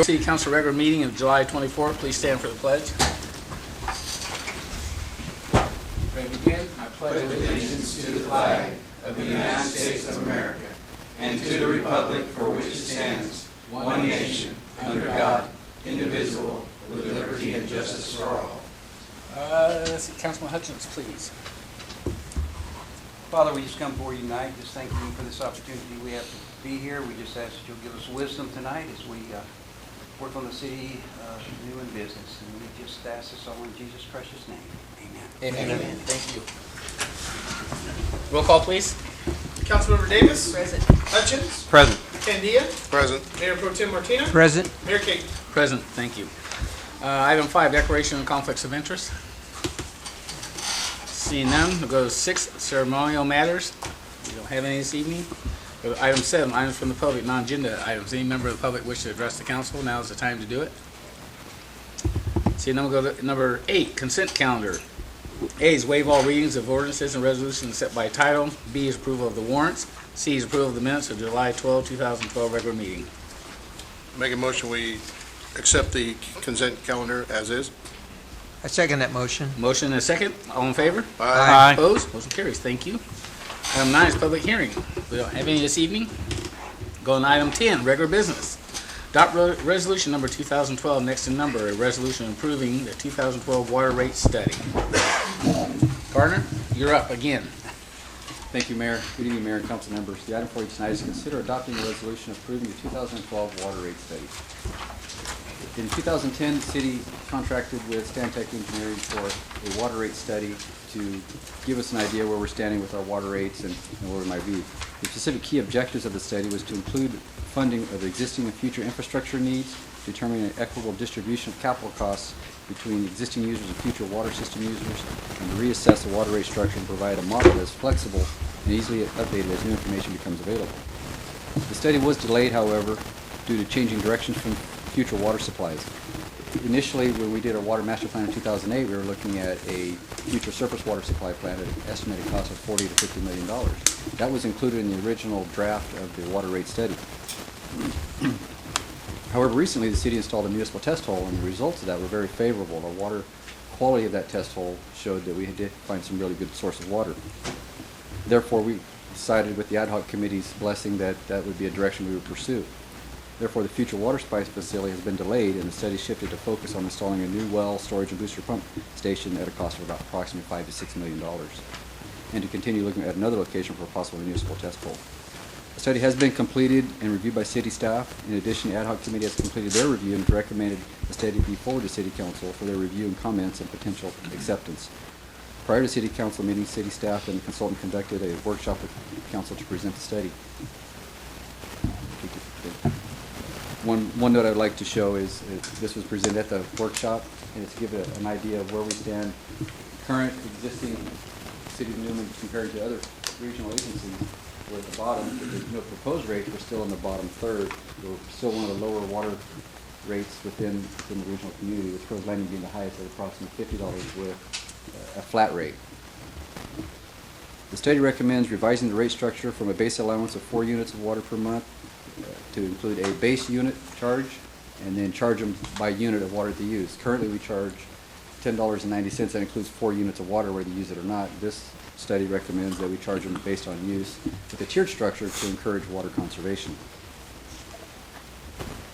City Council regular meeting of July 24th. Please stand for the pledge. Ready to begin? I pledge allegiance to the flag of the United States of America and to the republic for which it stands, one nation, under God, indivisible, with liberty and justice for all. Let's see, Councilman Hutchins, please. Father, we just come before you tonight, just thanking you for this opportunity we have to be here. We just ask that you'll give us wisdom tonight as we work on the city Newman business. And we just ask this all in Jesus' precious name. Amen. Amen. Thank you. Roll call, please. Councilmember Davis. Present. Hutchins. Present. Candia. Present. Mayor Pro Tem Martina. Present. Mayor King. Present. Thank you. Item 5, declaration of conflicts of interest. Seeing none, we'll go to 6, ceremonial matters. We don't have any this evening. Go to item 7, items from the public, non-agenda items. Any member of the public wish to address the council, now is the time to do it. Seeing none, we'll go to number 8, consent calendar. A is waive all readings of ordinances and resolutions set by title. B is approval of the warrants. C is approval of the minutes of July 12, 2012 regular meeting. Make a motion we accept the consent calendar as is. I second that motion. Motion and a second. All in favor? Aye. Opposed? Motion carries. Thank you. Item 9 is public hearing. We don't have any this evening. Going to item 10, regular business. Adopt resolution number 2012, next in number, a resolution approving the 2012 water rate study. Partner, you're up again. Thank you, Mayor. Good evening, Mayor and council members. The item for you tonight is to consider adopting a resolution approving the 2012 water rate study. In 2010, the city contracted with Stantec Engineering for a water rate study to give us an idea where we're standing with our water rates and where we might be. The specific key objectives of the study was to include funding of existing and future infrastructure needs, determining an equitable distribution of capital costs between existing users and future water system users, and to reassess the water rate structure and provide a model that is flexible and easily updated as new information becomes available. The study was delayed, however, due to changing directions from future water supplies. Initially, when we did our water master plan in 2008, we were looking at a future surface water supply plan at an estimated cost of $40 to $50 million. That was included in the original draft of the water rate study. However, recently the city installed a municipal test hole, and the results of that were very favorable. The water quality of that test hole showed that we did find some really good source of water. Therefore, we decided with the ad hoc committee's blessing that that would be a direction we would pursue. Therefore, the future water supply facility has been delayed, and the study shifted to focus on installing a new well, storage, and booster pump station at a cost of about approximately $5 to $6 million, and to continue looking at another location for a possible municipal test hole. The study has been completed and reviewed by city staff. In addition, the ad hoc committee has completed their review and recommended the study be forwarded to city council for their review and comments and potential acceptance. Prior to city council meeting, city staff and the consultant conducted a workshop with council to present the study. One note I would like to show is this was presented at the workshop, and it's to give an idea of where we stand, current existing city of Newman compared to other regional agencies. We're at the bottom, but there's no proposed rates. We're still in the bottom third. We're still one of the lower water rates within the regional community, with Rose Landing being the highest at approximately $50 with a flat rate. The study recommends revising the rate structure from a base allowance of 4 units of water per month to include a base unit charge and then charge them by unit of water they use. Currently we charge $10.90. That includes 4 units of water whether you use it or not. This study recommends that we charge them based on use with a tiered structure to encourage water conservation.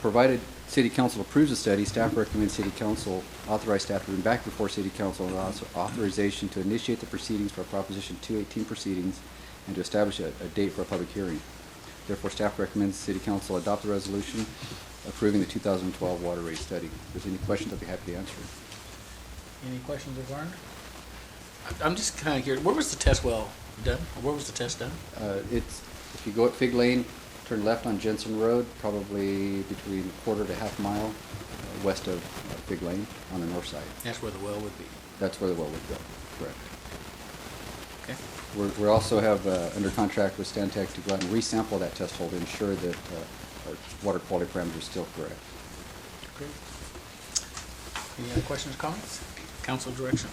Provided City Council approves the study, staff recommends City Council authorize staff to bring back before City Council and allows authorization to initiate the proceedings for Proposition 218 proceedings and to establish a date for a public hearing. Therefore, staff recommends City Council adopt the resolution approving the 2012 water rate study. If there's any questions, I'd be happy to answer. Any questions of Warren? I'm just kind of curious. Where was the test well done? Or where was the test done? It's if you go at Fig Lane, turn left on Jensen Road, probably between a quarter to half mile west of Fig Lane on the north side. That's where the well would be. That's where the well would go. Correct. Okay. We also have under contract with Stantec to go out and resample that test hole to ensure that our water quality parameters are still correct. Great. Any other questions or comments? Council direction.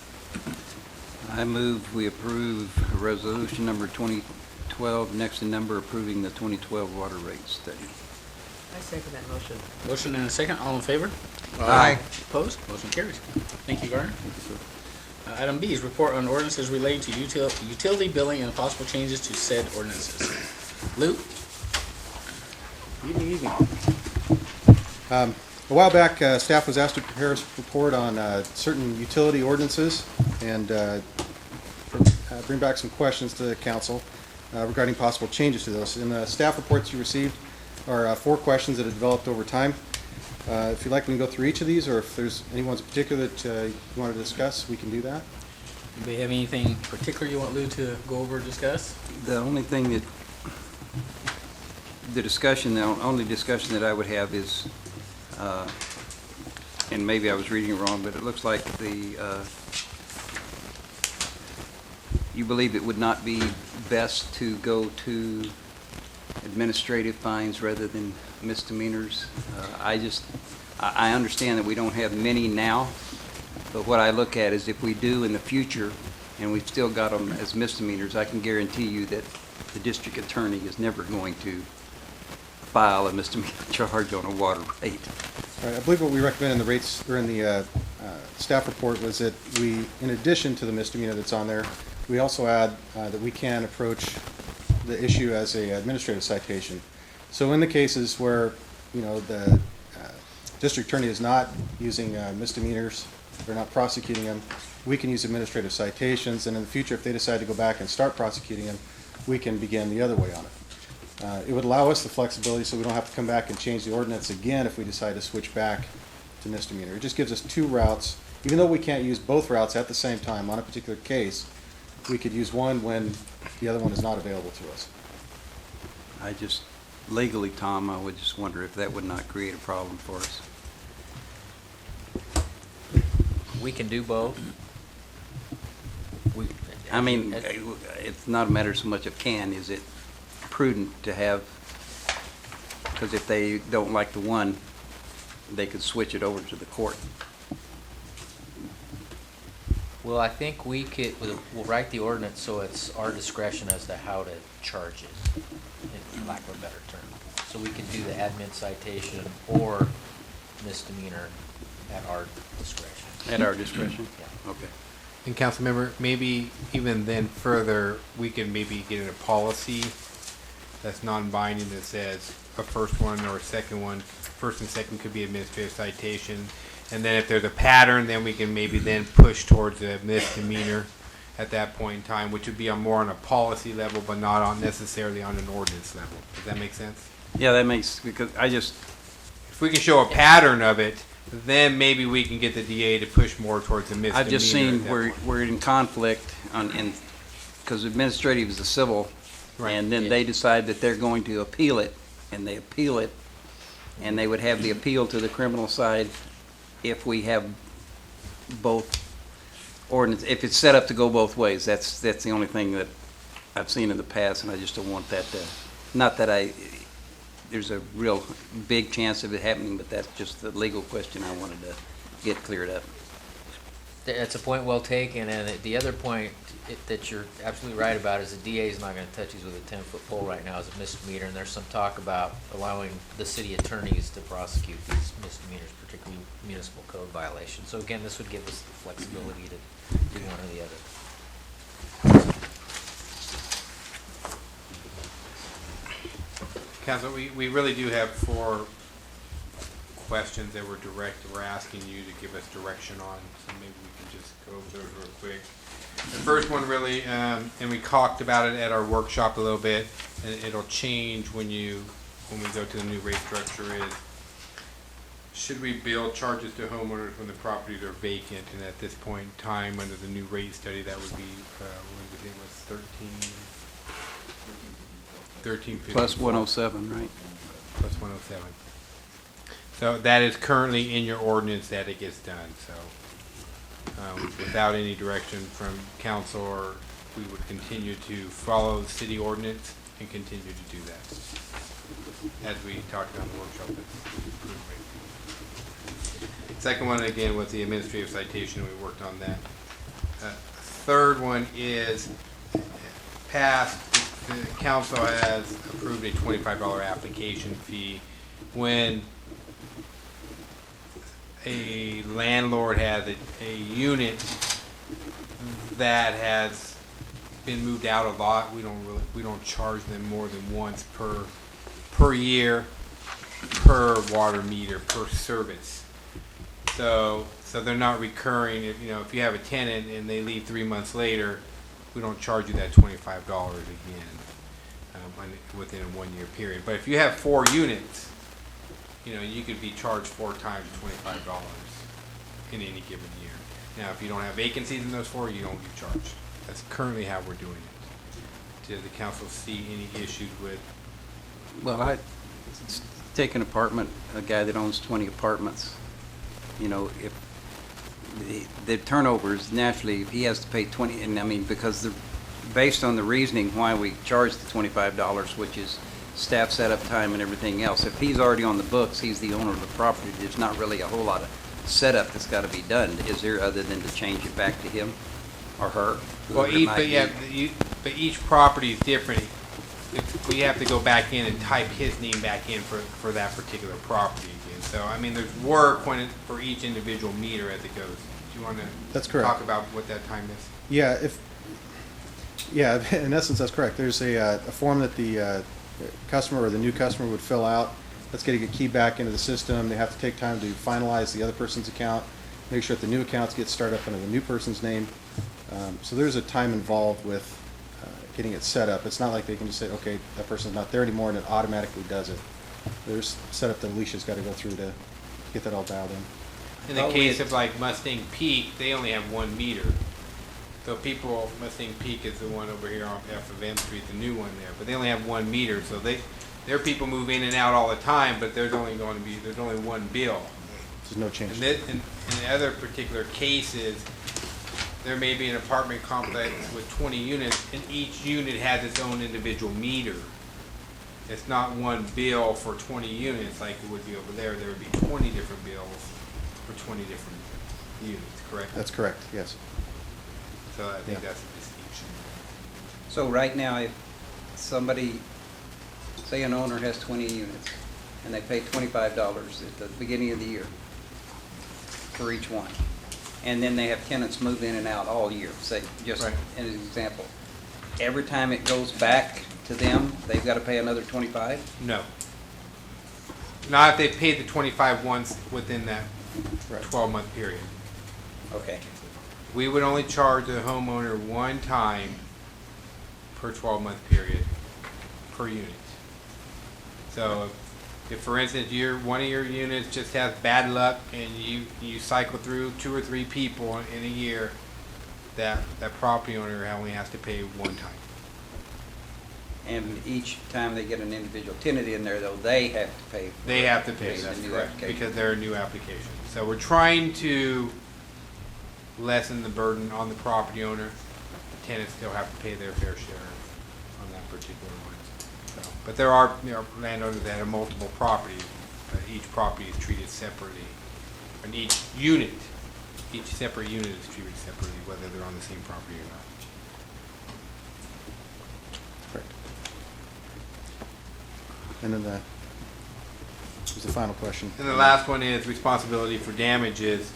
I move we approve resolution number 2012, next in number, approving the 2012 water rate study. I second that motion. Motion and a second, all in favor? Aye. Opposed? Motion carries. Thank you, Garner. Item B is report on ordinances relating to utility billing and possible changes to said ordinances. Lou? Evening. A while back, staff was asked to prepare a report on certain utility ordinances and bring back some questions to the council regarding possible changes to those. In the staff reports you received are 4 questions that have developed over time. If you'd like, we can go through each of these, or if there's any ones in particular that you want to discuss, we can do that. Do you have anything particular you want Lou to go over or discuss? The only thing that, the only discussion that I would have is, and maybe I was reading it wrong, but it looks like you believe it would not be best to go to administrative fines rather than misdemeanors. I understand that we don't have many now, but what I look at is if we do in the future and we've still got them as misdemeanors, I can guarantee you that the district attorney is never going to file a misdemeanor charge on a water rate. All right, I believe what we recommend in the rates, or in the staff report, was that we, in addition to the misdemeanor that's on there, we also add that we can approach the issue as a administrative citation. So in the cases where, the district attorney is not using misdemeanors, they're not prosecuting them, we can use administrative citations, and in the future, if they decide to go back and start prosecuting them, we can begin the other way on it. It would allow us the flexibility so we don't have to come back and change the ordinance again if we decide to switch back to misdemeanor. It just gives us 2 routes. Even though we can't use both routes at the same time on a particular case, we could use one when the other one is not available to us. Legally, Tom, I would just wonder if that would not create a problem for us. We can do both. I mean, it's not a matter so much of can, is it prudent to have, because if they don't like the one, they could switch it over to the court. Well, I think we'll write the ordinance so it's our discretion as to how to charge it, in lack of a better term. So we can do the admin citation or misdemeanor at our discretion. At our discretion? Yeah. Okay. And council member, maybe even then further, we can maybe get in a policy that's non-binding that says a first one or a second one, first and second could be administrative citation. And then if there's a pattern, then we can maybe then push towards a misdemeanor at that point in time, which would be more on a policy level, but not necessarily on an ordinance level. Does that make sense? Yeah, that makes, because if we can show a pattern of it, then maybe we can get the DA to push more towards a misdemeanor. I've just seen at that where point. we're in conflict because administrative is the civil, Right. and then they decide that they're going to appeal it, and they appeal it, and they would have the appeal to the criminal side if we have both ordinance, if it's set up to go both ways. That's the only thing that I've seen in the past, and I just don't want that to, not that there's a real big chance of it happening, but that's just the legal question I wanted to get cleared up. That's a point well taken, and the other point that you're absolutely right about is the DA is not going to touch these with a 10-foot pole right now as a misdemeanor, and there's some talk about allowing the city attorneys to prosecute these misdemeanors, particularly municipal code violations. So again, this would give us the flexibility to do one or the other. Council, we really do have 4 questions that were direct. We're asking you to give us direction on, so maybe we can just go over those real quick. The first one really, and we talked about it at our workshop a little bit, and it'll change when we go to the new rate structure, is should we bill charges to homeowners when the properties are vacant? And at this point in time, under the new rate study, that would be, what was it, was 13.50 Plus 107, right? plus 107. So that is currently in your ordinance that it gets done, so without any direction from council, or we would continue to follow the city ordinance and continue to do that, as we talked about in the workshop. Second one, again, was the administrative citation. We worked on that. Third one is passed. The council has approved a $25 application fee, when a landlord has a unit that has been moved out a lot, we don't charge them more than once per year, per water meter, per service. So they're not recurring. If you have a tenant and they leave 3 months later, we don't charge you that $25 again within a 1 year period. But if you have 4 units, you could be charged 4 times $25 in any given year. Now, if you don't have vacancies in those 4, you don't get charged. That's currently how we're doing it. Does the council see any issues with? Well, I take an apartment, a guy that owns 20 apartments, if the turnover is naturally, he has to pay 20, and I mean, because based on the reasoning why we charge the $25, which is staff setup time and everything else, if he's already on the books, he's the owner of the property, there's not really a whole lot of setup that's got to be done, is there, other than to change it back to him or her? Well, but each property is different. We have to go back in and type his name back in for that particular property again. So, I mean, there's work for each individual meter as it goes. Do you want to That's correct. talk about what that time is? Yeah, in essence, that's correct. There's a form that the customer or the new customer would fill out. That's getting a key back into the system. They have to take time to finalize the other person's account, make sure that the new accounts get started up under the new person's name. So there's a time involved with getting it set up. It's not like they can just say, okay, that person's not there anymore, and it automatically does it. There's setup that Alicia's got to go through to get that all dialed in. In the case of like Mustang Peak, they only have 1 meter. So Mustang Peak is the one over here on F of M Street, the new one there, but they only have 1 meter. So their people move in and out all the time, but there's only 1 bill. There's no change. And in other particular cases, there may be an apartment complex with 20 units, and each unit has its own individual meter. It's not 1 bill for 20 units like it would be over there. There would be 20 different bills for 20 different units, correct? That's correct, yes. So I think Yeah. that's a distinction. So right now, if somebody, say an owner has 20 units, and they pay $25 at the beginning of the year for each one, and then they have tenants move in and out all year, say, just Right. as an example, every time it goes back to them, they've got to pay another 25? No. Not if they paid the 25 once within that Right. 12-month period. Okay. We would only charge the homeowner 1 time per 12-month period per unit. So if for instance one of your units just has bad luck and you cycle through 2 or 3 people in a year, that property owner only has to pay 1 time. And each time they get an individual tenant in there, though, they have to pay. They have to pay, the that's new correct, application. because they're a new application. So we're trying to lessen the burden on the property owner. The tenants still have to pay their fair share on that particular one. So, but there are landowners that have multiple properties, but each property is treated separately. And each separate unit is treated separately, whether they're on the same property or not. Correct. And then was the final question. And the last one is responsibility for damages.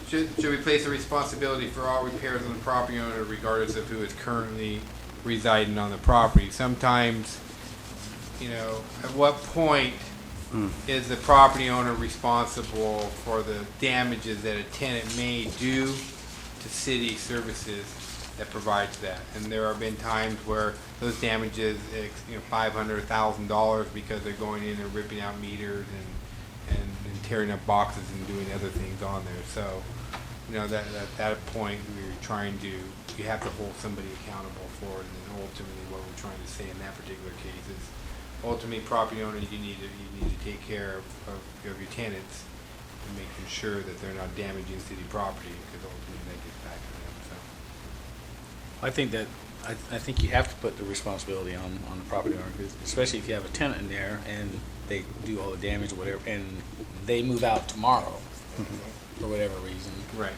Should we place a responsibility for all repairs on the property owner regardless of who is currently residing on the property? Sometimes, at what point is the property owner responsible for the damages that a tenant may do to city services that provides that? And there have been times where those damages, $500, $1,000 because they're going in and ripping out meters and tearing up boxes and doing other things on there. So, at that point, you have to hold somebody accountable for it. And then ultimately, what we're trying to say in that particular case is, ultimately, property owners, you need to take care of your tenants and making sure that they're not damaging city property, because ultimately that gets back to them. So. I think you have to put the responsibility on the property owner, 'cause especially if you have a tenant in there and they do all the damage or whatever, and they move out tomorrow for whatever reason. Right.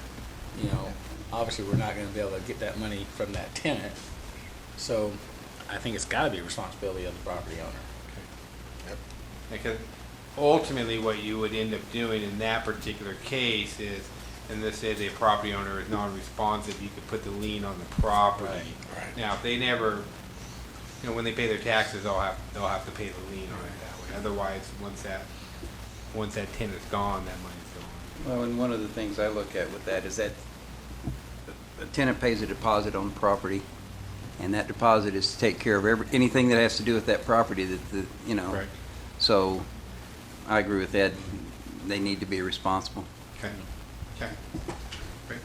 Obviously we're not going to be able to get that money from that tenant. So I think it's got to be a responsibility of the property owner. Because ultimately what you would end up doing in that particular case is, and let's say the property owner is non-responsive, you could put the lien on the property. Now, if they never, when they pay their taxes, they'll have to pay the lien on it that way. Otherwise, once that tenant's gone, that money's gone. Well, and one of the things I look at with that is that a tenant pays a deposit on the property, and that deposit is to take care of anything that has to do with that property Right. So I agree with Ed. They need to be responsible. Okay. Great.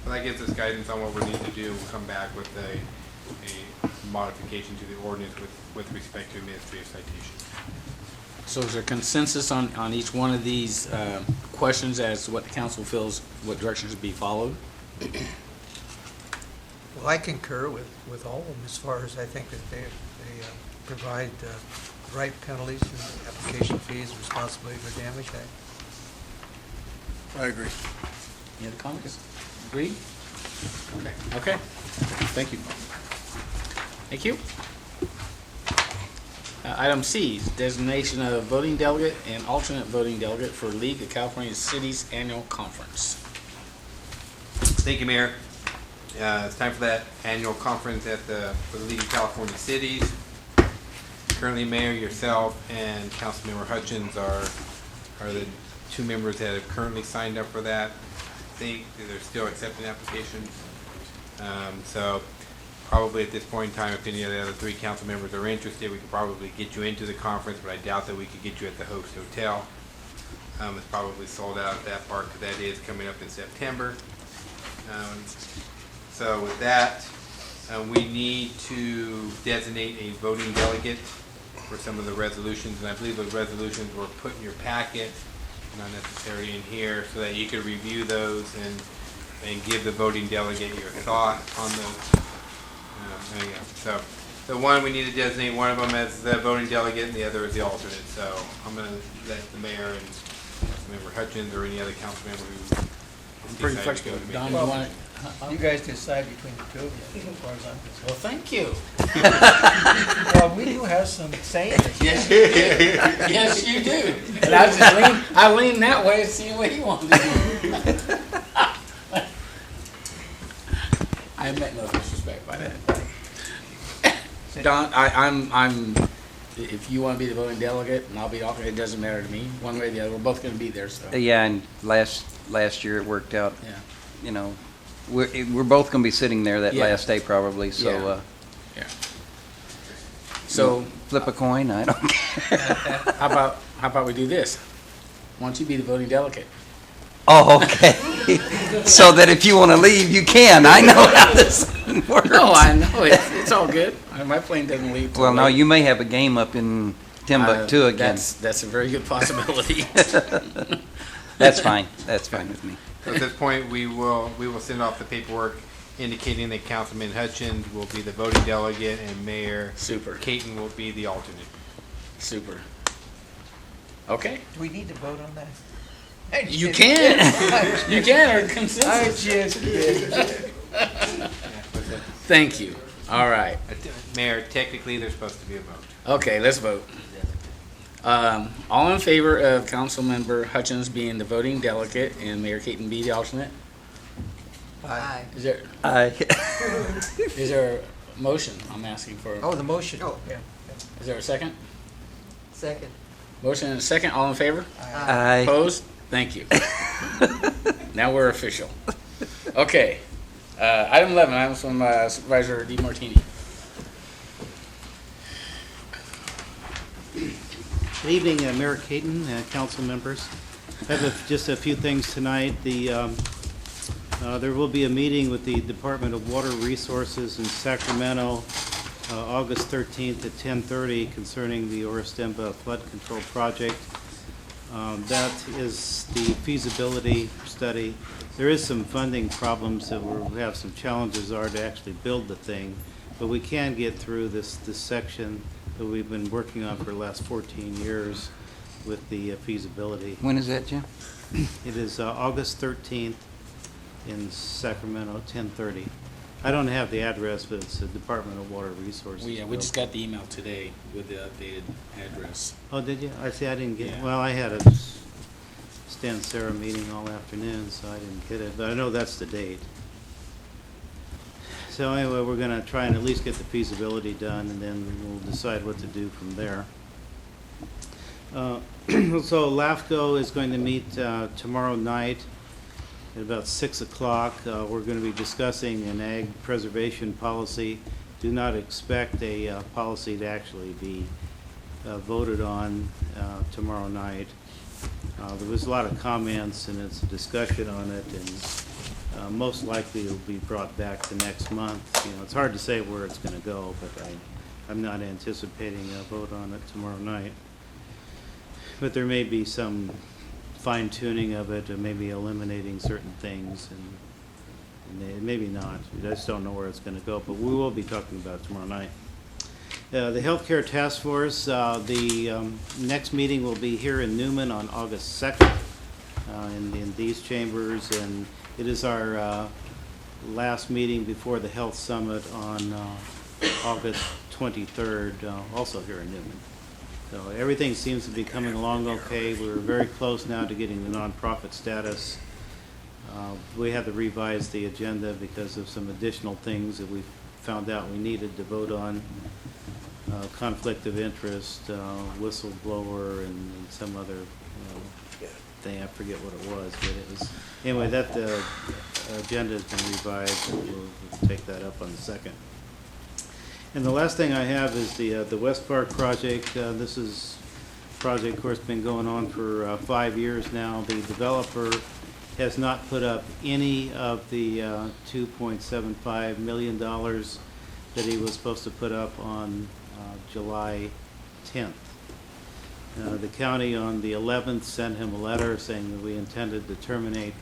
Well, that gives us guidance on what we need to do. We'll come back with a modification to the ordinance with respect to administrative citation. So is there consensus on each one of these questions as to what the council feels, what direction should be followed? Well, I concur with all of them as far as I think that they provide the right penalties and application fees, responsibility for damage. I agree. Any other comments? Agreed? Okay. Okay, Thank you. thank you. Item C, designation of voting delegate and alternate voting delegate for League of California Cities Annual Conference. Thank you, Mayor. It's time for that annual conference for the League of California Cities. Currently, Mayor, yourself, and Councilmember Hutchins are the two members that have currently signed up for that. I think they're still accepting applications. So probably at this point in time, if any of the other three council members are interested, we could probably get you into the conference, but I doubt that we could get you at the host hotel. It's probably sold out at that part because that is coming up in September. So with that, we need to designate a voting delegate for some of the resolutions, and I believe those resolutions were put in your packet, not necessarily in here, so that you could review those and give the voting delegate your thought on those. There you go. So the one, we need to designate one of them as the voting delegate and the other as the alternate. So I'm going to let the mayor and Councilmember Hutchins or any other council member who I'm pretty decides to flexible. go to Don, make you it. want it? You guys decide between the two of you, as far as I'm concerned. Well, thank you. Well, we do have some say in this. Yes, you do. Yes, you do. And I lean that way to see what he wants to do. I meant no disrespect by that. Don, I'm, if you want to be the voting delegate and I'll be the alternate, it doesn't matter to me, one way or the other. We're both going to be there, so. Yeah, and last year it worked out. Yeah. We're both going to be sitting there that Yeah. last day probably. So Yeah. So flip a coin. I don't care. how about we do this? Why don't you be the voting delegate? Oh, okay. So that if you want to leave, you can. I know how this works. No, I know it's all good. My plane doesn't leave. till Well, no, late. you may have a game up in Timbuktu again. That's a very good possibility. That's fine. That's fine with me. So at this point, we will send off the paperwork indicating that Councilman Hutchins will be the voting delegate and Mayor Super. Caton will be the alternate. Super. Okay. Do we need to vote on that? You can. You can, or I consensus. just kidding. Thank you. All right. Mayor, technically, there's supposed to be a vote. Okay, let's vote. All in favor of Councilmember Hutchins being the voting delegate and Mayor Caton be the alternate? Aye. Is there a motion? I'm asking for. Oh, the motion. Oh, yeah. Is there a second? Second. Motion and a second. All in favor? Aye. Opposed? Thank you. Now we're official. Okay. Item 11, item from Supervisor DeMartini. Good evening, Mayor Caton, council members. I have just a few things tonight. There will be a meeting with the Department of Water Resources in Sacramento, August 13th at 10:30 concerning the Oristemba Flood Control Project. That is the feasibility study. There is some funding problems that we have some challenges are to actually build the thing, but we can get through this section that we've been working on for the last 14 years with the feasibility. When is that, Jim? It is August 13th in Sacramento, 10:30. I don't have the address, but it's the Department of Water Resources. We just got the email today with the updated address. Oh, did you? I see, I didn't get, Yeah. well, I had a Stan Sarah meeting all afternoon, so I didn't get it, but I know that's the date. So anyway, we're gonna try and at least get the feasibility done, and then we'll decide what to do from there. So LAFCO is going to meet tomorrow night at about 6 o'clock. We're going to be discussing an ag preservation policy. Do not expect a policy to actually be voted on tomorrow night. There was a lot of comments and it's a discussion on it, and most likely it'll be brought back to next month. You know, it's hard to say where it's going to go, but I'm not anticipating a vote on it tomorrow night. But there may be some fine tuning of it, or maybe eliminating certain things, and maybe not. I just don't know where it's going to go, but we will be talking about it tomorrow night. The Healthcare Task Force, the next meeting will be here in Newman on August 2nd in these chambers, and it is our last meeting before the Health Summit on August 23rd, also here in Newman. So everything seems to be coming along okay. We're very close now to getting the nonprofit status. We had to revise the agenda because of some additional things that we found out we needed to vote on. Conflict of interest, whistleblower, and some other thing. I forget what it was, but it was, anyway, that agenda has been revised, and we'll take that up on the 2nd. And the last thing I have is the West Park project. This is a project, of course, been going on for 5 years now. The developer has not put up any of the $2.75 million that he was supposed to put up on July 10th. The county on the 11th sent him a letter saying that we intended to terminate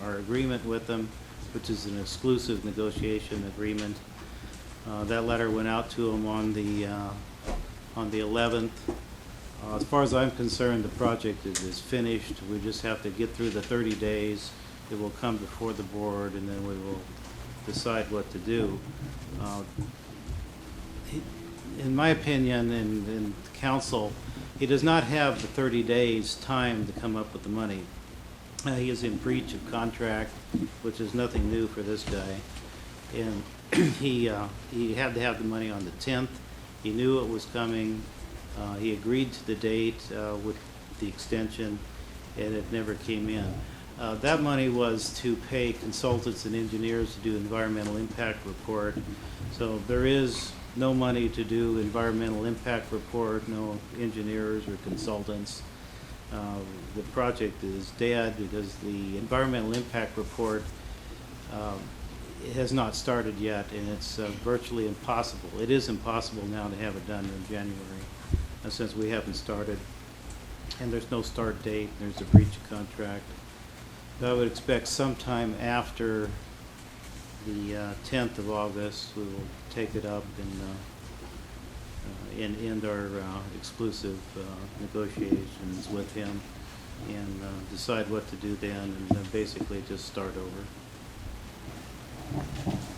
our agreement with them, which is an exclusive negotiation agreement. That letter went out to him on the 11th. As far as I'm concerned, the project is finished. We just have to get through the 30 days. It will come before the board, and then we will decide what to do. In my opinion, and council, he does not have the 30 days time to come up with the money. He is in breach of contract, which is nothing new for this guy. And he had to have the money on the 10th. He knew it was coming. He agreed to the date with the extension, and it never came in. That money was to pay consultants and engineers to do environmental impact report. So there is no money to do environmental impact report, no engineers or consultants. The project is dead because the environmental impact report has not started yet, and it's virtually impossible. It is impossible now to have it done in January since we haven't started, and there's no start date. There's a breach of contract. So I would expect sometime after the 10th of August, we will take it up and end our exclusive negotiations with him, and decide what to do then, and then basically just start over.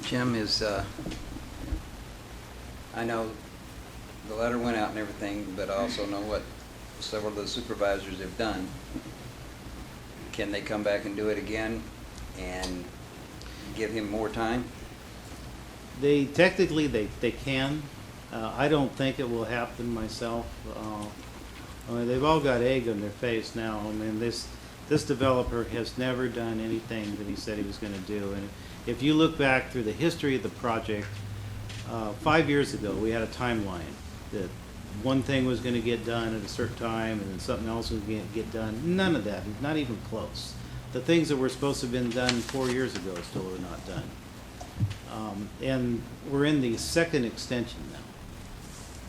Jim, I know the letter went out and everything, but I also know what several of the supervisors have done. Can they come back and do it again and give him more time? Technically they can. I don't think it will happen myself. I mean, they've all got egg on their face now. I mean, this developer has never done anything that he said he was going to do. And if you look back through the history of the project, 5 years ago we had a timeline that one thing was going to get done at a certain time and then something else was going to get done. None of that, not even close. The things that were supposed to have been done 4 years ago still are not done. And we're in the second extension now.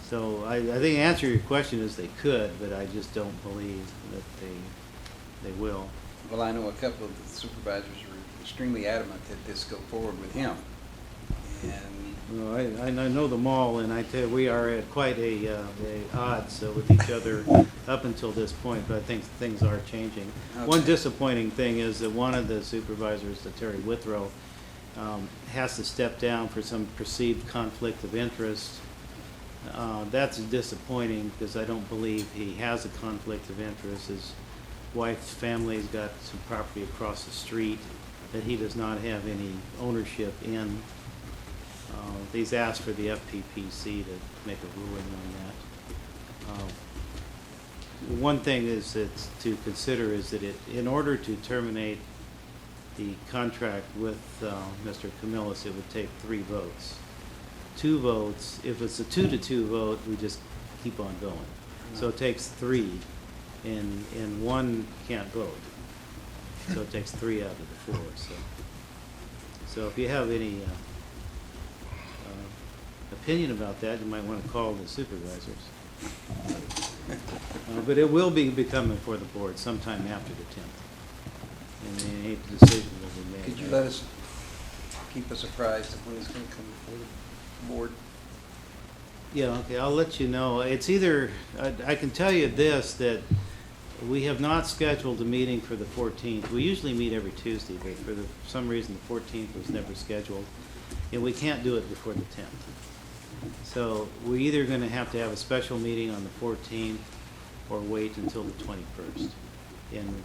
So I think the answer to your question is they could, but I just don't believe that they will. Well, I know a couple of the supervisors were extremely adamant that this go forward with him. And Well, I know them all, and I tell you, we are at quite a odds with each other up until this point, but I think things are changing. Okay. One disappointing thing is that one of the supervisors, Terry Withrow, has to step down for some perceived conflict of interest. That's disappointing because I don't believe he has a conflict of interest. His wife's family's got some property across the street that he does not have any ownership in. He's asked for the FPPC to make a ruling on that. One thing is that to consider is that in order to terminate the contract with Mr. Camillus, it would take 3 votes. 2 votes, if it's a 2-2 vote, we just keep on going. So it takes 3, and 1 can't vote. So it takes 3 out of the 4. So if you have any opinion about that, you might want to call the supervisors. But it will be coming for the board sometime after the 10th. And any decision will be made. Could you let us, keep us apprised of when it's going to come before the board? Yeah, okay, I'll let you know. It's either, I can tell you this, that we have not scheduled a meeting for the 14th. We usually meet every Tuesday, but for some reason the 14th was never scheduled. And we can't do it before the 10th. So we're either going to have a special meeting on the 14th or wait until the 21st. And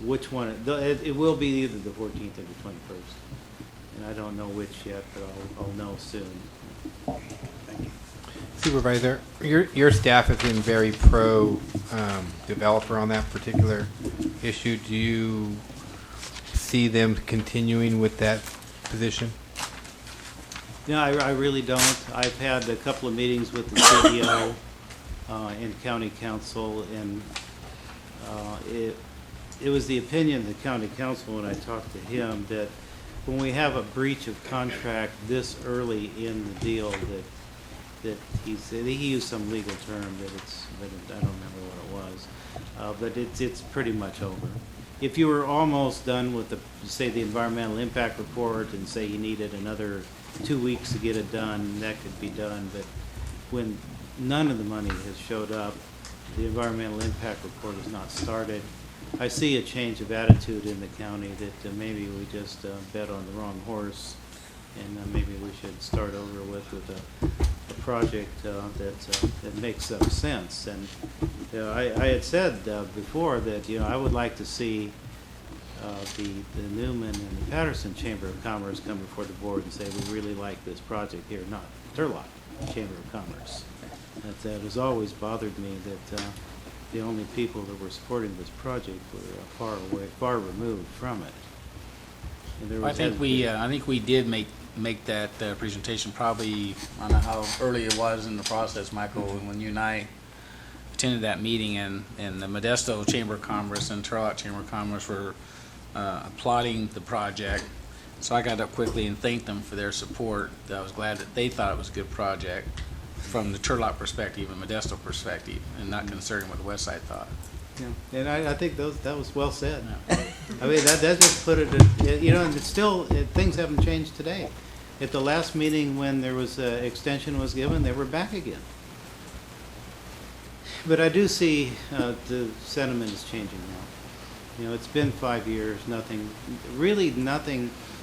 which one, it will be either the 14th or the 21st. And I don't know which yet, but I'll know soon. Thank you. Supervisor, your staff has been very pro developer on that particular issue. Do you see them continuing with that position? No, I really don't. I've had a couple of meetings with the CEO and county council, and it was the opinion of the county council when I talked to him that when we have a breach of contract this early in the deal, that he said, he used some legal term but I don't remember what it was, but it's pretty much over. If you were almost done with say the environmental impact report and say you needed another 2 weeks to get it done, that could be done. But when none of the money has showed up, the environmental impact report has not started, I see a change of attitude in the county that maybe we just bet on the wrong horse, and maybe we should start over with a project that makes some sense. And I had said before that I would like to see the Newman and the Patterson Chamber of Commerce come before the board and say we really like this project here, not Turlock Chamber of Commerce. That has always bothered me that the only people that were supporting this project were far removed from it. And there I was think we did make that presentation probably, I don't know how early it was in the process, Michael, when you and I attended that meeting, and the Modesto Chamber of Commerce and Turlock Chamber of Commerce were applauding the project. So I got up quickly and thanked them for their support. I was glad that they thought it was a good project from the Turlock perspective and Modesto perspective, and not concerning what the West Side thought. Yeah, and I think that was well said. Yeah. I mean, that just put it, and it's still, things haven't changed today. At the last meeting when there was extension was given, they were back again. But I do see the sentiment is changing now. It's been 5 years, nothing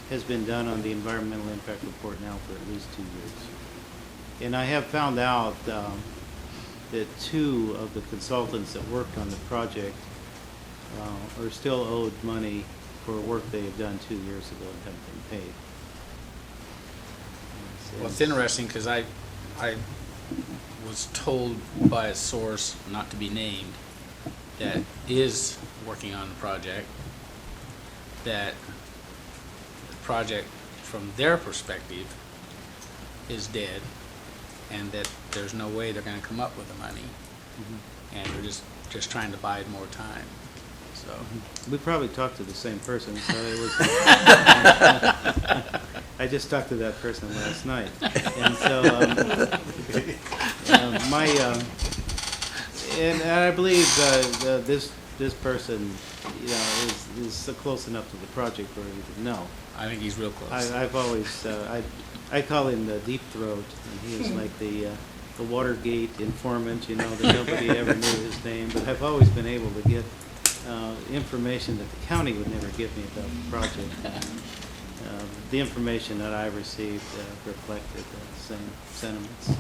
has been done on the environmental impact report now for at least 2 years. And I have found out that 2 of the consultants that worked on the project are still owed money for work they had done 2 years ago and haven't been paid. Well, it's interesting because I was told by a source, not to be named, that is working on the project, that the project from their perspective is dead, and that there's no way they're going to come up with the money, and they're just trying to buy more time. So we probably talked to the same person. So it was. I just talked to that person last night, and so and I believe this person, is so close enough to the project where he would know. I think he's real close. I've always I call him the Deep Throat, and he is like the Watergate informant, that nobody ever knew his name. But I've always been able to get information that the county would never give me about the project. the information that I received reflected the same sentiments.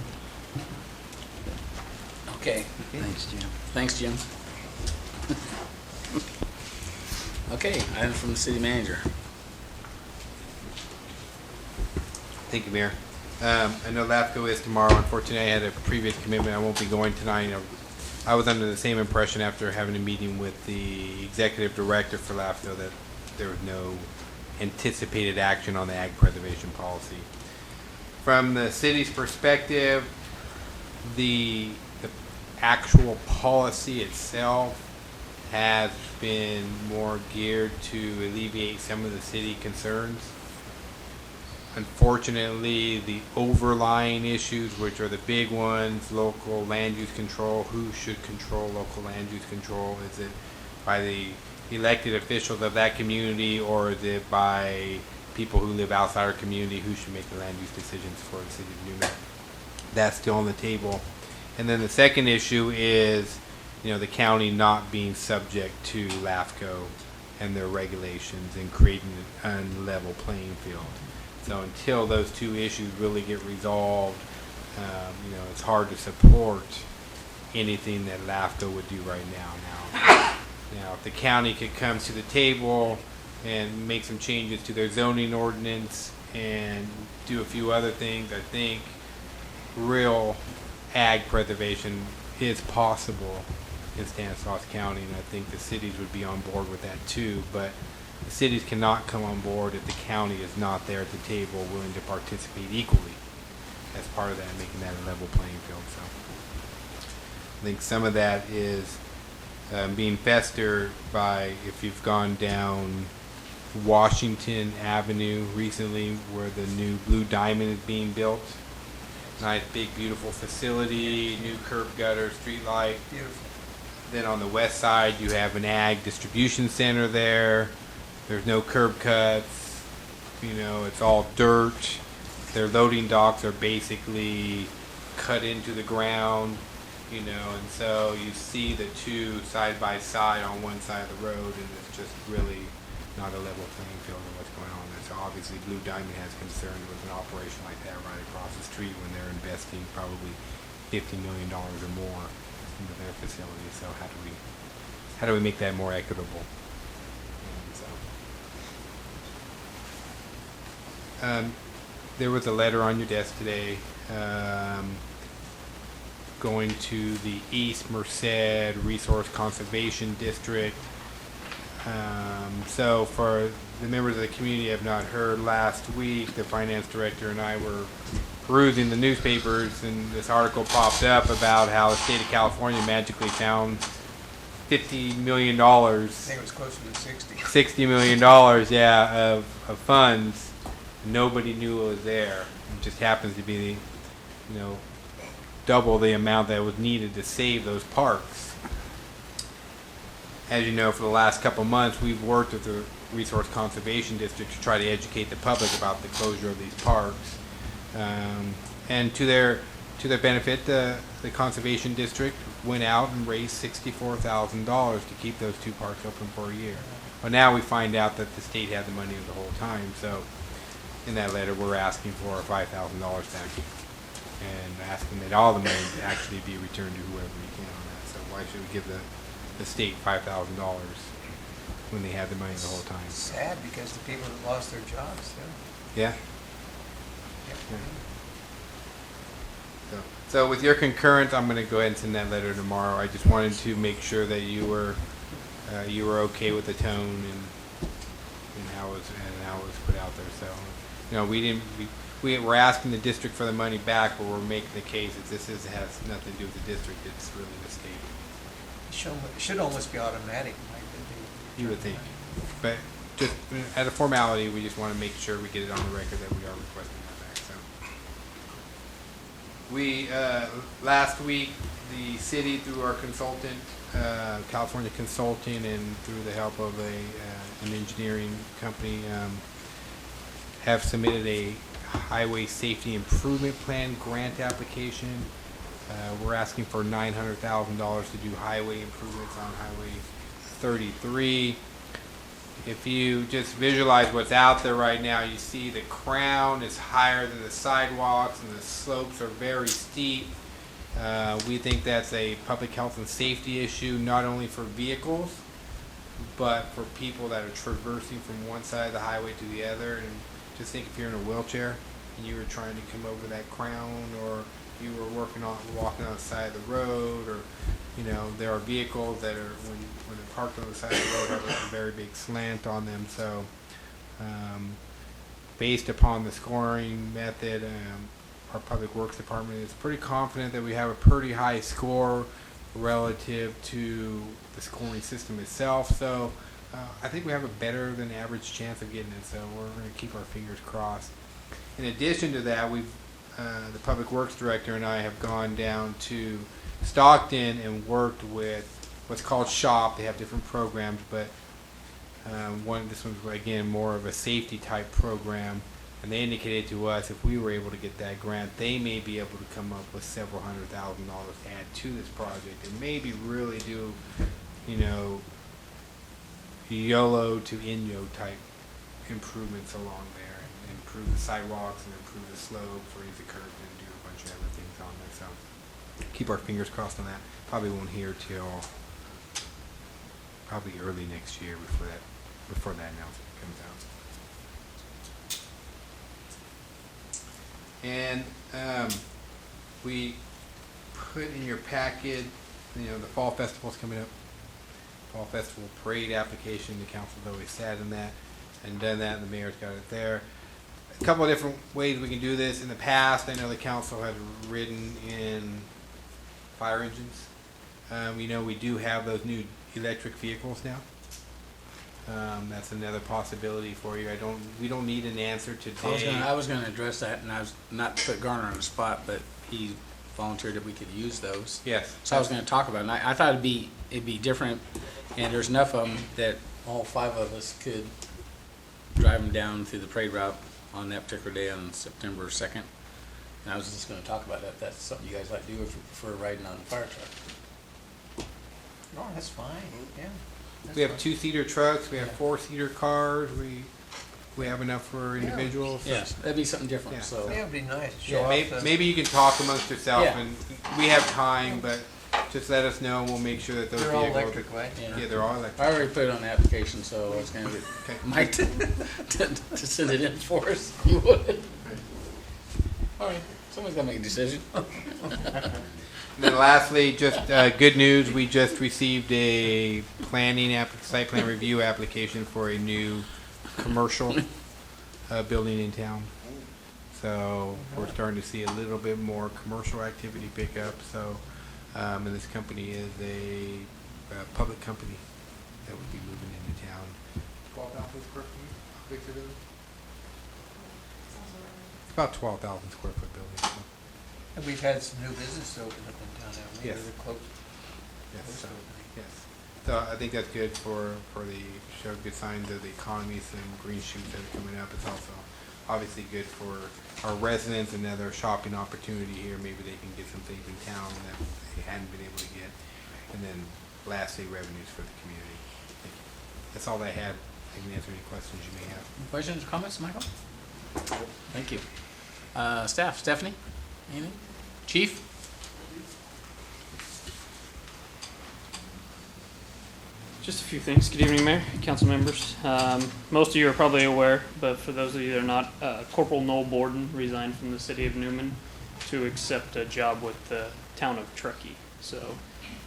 Okay, Thanks, Jim. thanks, Jim. Okay, item from the city manager. Thank you, Mayor. I know LAFCO is tomorrow. Unfortunately, I had a previous commitment. I won't be going tonight. I was under the same impression after having a meeting with the executive director for LAFCO that there was no anticipated action on the ag preservation policy. From the city's perspective, the actual policy itself has been more geared to alleviate some of the city concerns. Unfortunately, the overlying issues, which are the big ones, local land use control, who should control local land use control? Is it by the elected officials of that community, or is it by people who live outside our community who should make the land use decisions for the city of Newman? That's still on the table. And then the second issue is, the county not being subject to LAFCO and their regulations and creating an unlevel playing field. So until those two issues really get resolved, it's hard to support anything that LAFCO would do right now. Now, if the county could come to the table and make some changes to their zoning ordinance and do a few other things, I think real ag preservation is possible in Stanislaus County, and I think the cities would be on board with that too. But the cities cannot come on board if the county is not there at the table willing to participate equally as part of that, making that a level playing field. So I think some of that is being festered by, if you've gone down Washington Avenue recently where the new Blue Diamond is being built. Nice, big, beautiful facility, new curb gutter, street light. Beautiful. Then on the west side, you have an ag distribution center there. There's no curb cuts. It's all dirt. Their loading docks are basically cut into the ground, and so you see the two side by side on one side of the road, and it's just really not a level playing field of what's going on there. So obviously Blue Diamond has concern with an operation like that right across the street when they're investing probably $50 million or more into their facility. So how do we make that more equitable? There was a letter on your desk today going to the East Merced Resource Conservation District. So for the members of the community who have not heard, last week the finance director and I were perusing the newspapers, and this article popped up about how the state of California magically found $50 million. I think it was closer to 60. $60 million, of funds. Nobody knew it was there. It just happens to be, double the amount that was needed to save those parks. As you know, for the last couple months, we've worked with the Resource Conservation District to try to educate the public about the closure of these parks. And to their benefit, the Conservation District went out and raised $64,000 to keep those two parks open for a year. But now we find out that the state had the money the whole time. So in that letter, we're asking for $5,000 back and asking that all the money actually be returned to whoever we can on that. So why should we give the state $5,000 when they had the money the whole time? Sad because the people that lost their jobs, too. Yeah. So with your concurrence, I'm going to go ahead and send that letter tomorrow. I just wanted to make sure that you were okay with the tone and how it was put out there. So, we're asking the district for the money back, but we're making the case that this has nothing to do with the district. It's really the state. It should almost be automatic. You would think, but just as a formality, we just want to make sure we get it on the record that we are requesting that back. So. We, last week, the city, through our consultant, California Consulting, and through the help of an engineering company, have submitted a Highway Safety Improvement Plan grant application. We're asking for $900,000 to do highway improvements on Highway 33. If you just visualize what's out there right now, you see the crown is higher than the sidewalks and the slopes are very steep. We think that's a public health and safety issue, not only for vehicles, but for people that are traversing from one side of the highway to the other. And just think if you're in a wheelchair and you were trying to come over that crown, or you were walking on the side of the road, or there are vehicles that are when they're parked on the side of the road have a very big slant on them. So based upon the scoring method, our Public Works Department is pretty confident that we have a pretty high score relative to the scoring system itself. So I think we have a better than average chance of getting it. So we're going to keep our fingers crossed. In addition to that, the Public Works Director and I have gone down to Stockton and worked with what's called SHOP. They have different programs, but this one's again more of a safety type program. And they indicated to us if we were able to get that grant, they may be able to come up with several $100,000 to add to this project and maybe really do, YOLO to INYO type improvements along there, and improve the sidewalks and improve the slopes, raise the curves, and do a bunch of other things on there. So keep our fingers crossed on that. Probably won't hear till probably early next year before that announcement comes out. And we put in your packet, the Fall Festival's coming up. Fall Festival Parade application. The council's always sat in that and done that, and the mayor's got it there. A couple of different ways we can do this. In the past, I know the council has ridden in fire engines. We do have those new electric vehicles now. That's another possibility for you. We don't need an answer today. I was gonna address that, and I was not to put Garner on the spot, but he volunteered that we could use those. Yes. So I was gonna talk about it, and I thought it'd be different, and there's enough of them that all 5 of us could drive them down through the parade route on that particular day on September 2nd. And I was just gonna talk about that. That's something you guys like to do if you prefer riding on the fire truck. No, that's fine, yeah. We have 2-seater trucks. We have 4-seater cars. We have enough for individuals. Yes, that'd be something different, Yeah. so. Yeah, it'd be nice. Yeah, Show off Maybe, the- maybe you can talk amongst yourself, Yeah. and we have time, but just let us know, and we'll make sure that those They're all vehicles. electric, right? Yeah, they're all electric. I already put it on the application, so I was gonna get Okay. Mike to send it in for us. You would. All right, someone's gotta make a decision. And then lastly, just good news, we just received a site plan review application for a new commercial building in town. So we're starting to see a little bit more commercial activity pick up. So, and this company is a public company that would be moving into town. 12,000 square feet? How big's the building? It's about 12,000 square foot building. So. And we've had some new business open up in town now. Maybe Yes. they're close. Yes, Close so, opening. yes. So I think that's good for the show good signs of the economy, some green shoots that are coming up. It's also obviously good for our residents, another shopping opportunity here. Maybe they can get some things in town that they hadn't been able to get. And then lastly, revenues for the community. Thank you. That's all I had. I can answer any questions you may have. Any questions or comments, Michael? Thank you. Staff, Stephanie, anything? Chief? Just a few things. Good evening, Mayor, council members. Most of you are probably aware, but for those of you that are not, Corporal Noel Borden resigned from the city of Newman to accept a job with the town of Truckee. So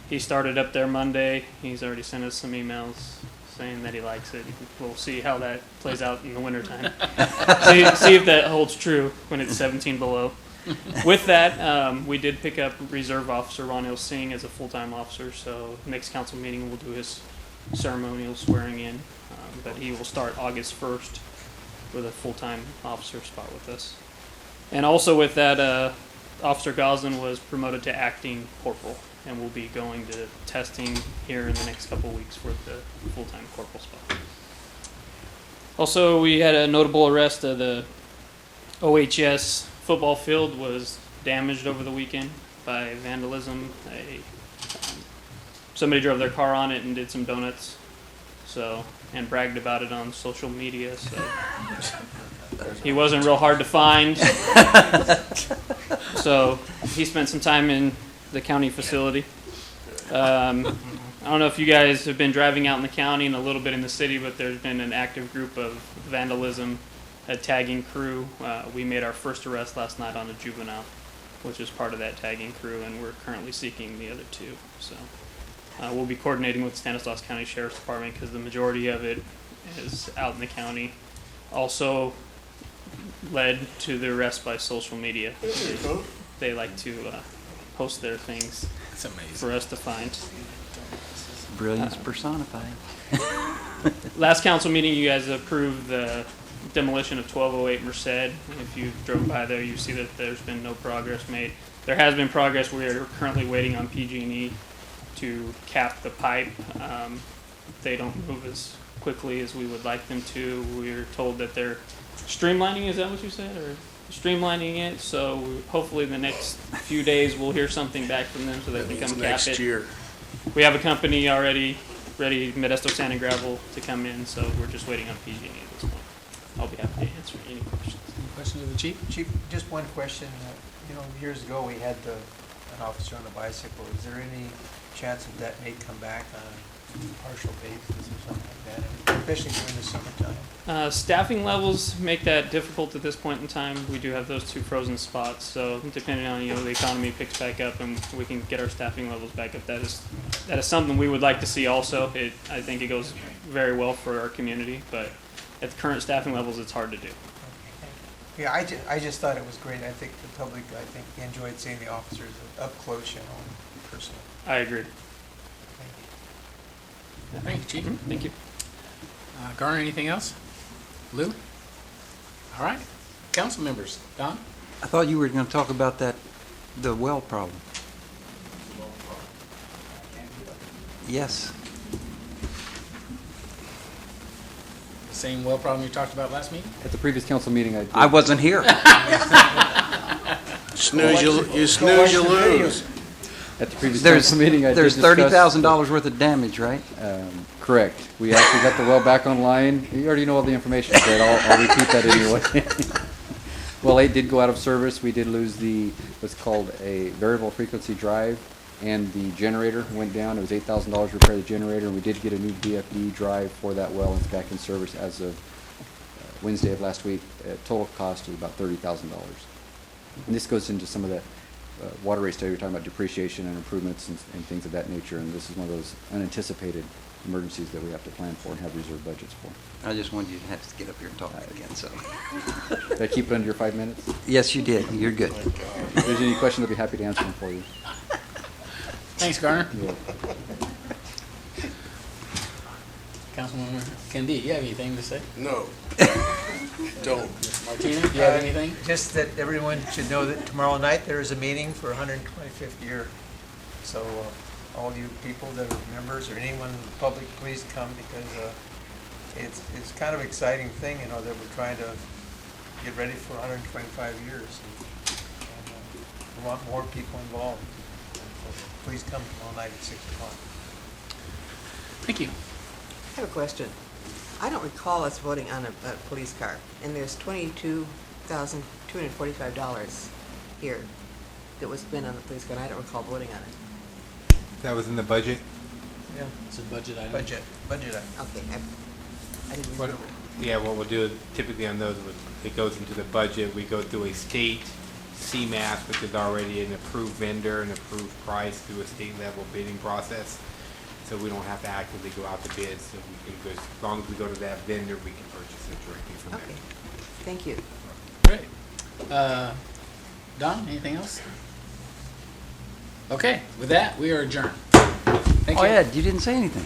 he started up there Monday. He's already sent us some emails saying that he likes it. We'll see how that plays out in the wintertime. see if that holds true when it's 17 below. With that, we did pick up Reserve Officer Ronil Singh as a full-time officer, so next council meeting we'll do his ceremonial swearing in, but he will start August 1st with a full-time officer spot with us. And also with that, Officer Goslin was promoted to acting corporal and will be going to testing here in the next couple of weeks for the full-time corporal spot. Also, we had a notable arrest of the OHS football field was damaged over the weekend by vandalism. Somebody drove their car on it and did some donuts so, and bragged about it on social media, so. He wasn't real hard to find. So he spent some time in the county facility. I don't know if you guys have been driving out in the county and a little bit in the city, but there's been an active group of vandalism, a tagging crew. We made our first arrest last night on a juvenile, which is part of that tagging crew, and we're currently seeking the other two. So we'll be coordinating with Stanislaus County Sheriff's Department because the majority of it is out in the county. Also led to the arrest by social media. They like to post their things That's amazing. for us to find. Brilliance personified. Last council meeting, you guys approved the demolition of 1208 Merced. If you drove by there, you see that there's been no progress made. There has been progress. We are currently waiting on PG&E to cap the pipe. They don't move as quickly as we would like them to. We're told that they're streamlining, is that what you said? Or streamlining it, so hopefully the next few days we'll hear something back from them so they can come cap Next it. year. We have a company already ready, Modesto Sand and Gravel, to come in, so we're just waiting on PG&E at this point. I'll be happy to answer any questions. Any questions of the chief? Chief, just one question. Years ago, we had an officer on a bicycle. Is there any chance that may come back on a partial basis or something like that, especially during the summertime? Staffing levels make that difficult at this point in time. We do have those two frozen spots, so depending on the economy picks back up and we can get our staffing levels back up, that is something we would like to see also. I think it goes very well for our community, but at the current staffing levels, it's hard to do. Yeah, I just thought it was great. I think the public, enjoyed seeing the officers up close, personally. I agree. Thank you. Thank you, Chief. Thank you. Garner, anything else? Lou? All right. Council members. Don? I thought you were going to talk about the well problem. Yes. The same well problem you talked about last meeting? At the previous council meeting, I wasn't here. Snooze, you snooze, you lose. At the previous council meeting, I did There's discuss $30,000 worth of damage, right? Correct. We actually got the well back online. You already know all the information, but I'll repeat that anyway. Well 8 did go out of service. We did lose what's called a variable frequency drive, and the generator went down. It was $8,000 to repair the generator, and we did get a new VFD drive for that well, and it's back in service as of Wednesday of last week. Total cost is about $30,000. And this goes into some of the water rate study. We're talking about depreciation and improvements and things of that nature, and this is one of those unanticipated emergencies that we have to plan for and have reserve budgets for. I just wanted you to have to get up here and talk again, so. Did I keep it under your 5 minutes? Yes, you did. You're good. If there's any questions, I'll be happy to answer them for you. Thanks, Garner. You're welcome. Councilmember Kendi, you have anything to say? No. Don't. Martina, do you have anything? Just that everyone should know that tomorrow night there is a meeting for 125th year. So all you people that are members or anyone in the public, please come because it's kind of an exciting thing, that we're trying to get ready for 125 years. And we want more people involved. So please come tomorrow night at 6 o'clock. Thank you. I have a question. I don't recall us voting on a police car, and there's $22,245 here that was spent on the police car, and I don't recall voting on it. That was in the budget? Yeah. It's a budget item. Budget item. Okay, I didn't What- remember. Yeah, what we'll do typically on those, it goes into the budget. We go through a state CMAS, which is already an approved vendor, an approved price through a state level bidding process. So we don't have to actively go out to bid, so we can go, as long as we go to that vendor, we can purchase it directly from Okay, there. thank you. Great. Don, anything else? Okay, with that, we are adjourned. Thank Oh, you. Ed, you didn't say anything.